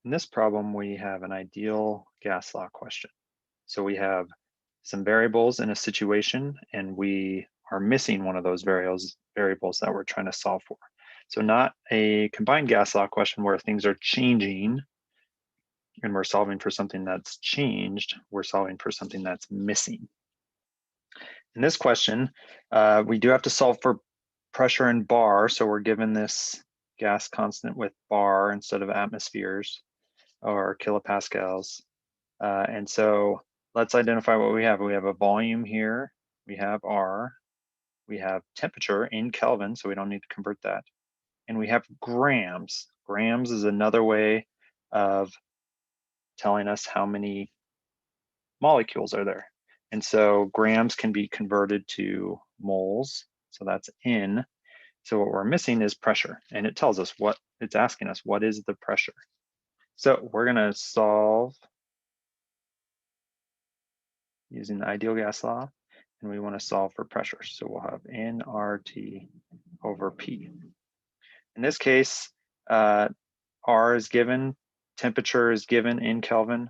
In this problem, we have an ideal gas law question. So we have some variables in a situation, and we are missing one of those variables that we're trying to solve for. So not a combined gas law question where things are changing and we're solving for something that's changed, we're solving for something that's missing. In this question, we do have to solve for pressure in bar, so we're given this gas constant with bar instead of atmospheres or kilopascals. And so let's identify what we have. We have a volume here, we have R, we have temperature in Kelvin, so we don't need to convert that. And we have grams. Grams is another way of telling us how many molecules are there. And so grams can be converted to moles, so that's in. So what we're missing is pressure, and it tells us what it's asking us, what is the pressure? So we're gonna solve using the ideal gas law, and we want to solve for pressure. So we'll have nRT over P. In this case, R is given, temperature is given in Kelvin.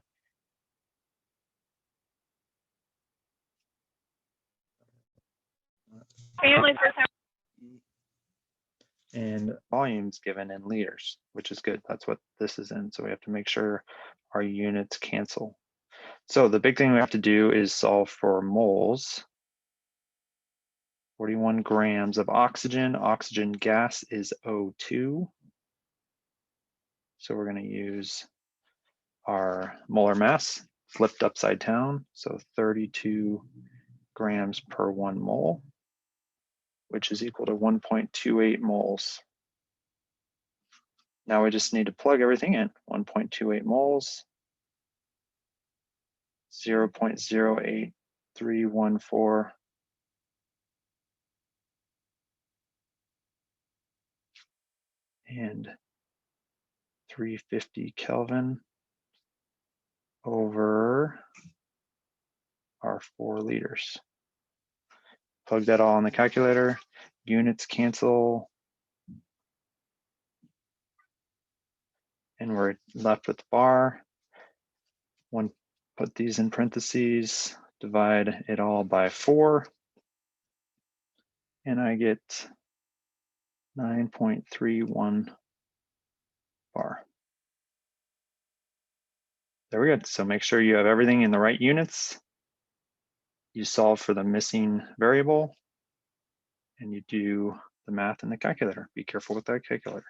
And volume's given in liters, which is good. That's what this is in. So we have to make sure our units cancel. So the big thing we have to do is solve for moles. 41 grams of oxygen. Oxygen gas is O2. So we're going to use our molar mass flipped upside down. So 32 grams per 1 mole, which is equal to 1.28 moles. Now we just need to plug everything in. 1.28 moles, 0.08314 and 350 Kelvin over our 4 liters. Plug that all in the calculator. Units cancel. And we're left with the bar. Put these in parentheses, divide it all by 4. And I get 9.31 bar. There we go. So make sure you have everything in the right units. You solve for the missing variable, and you do the math in the calculator. Be careful with that calculator.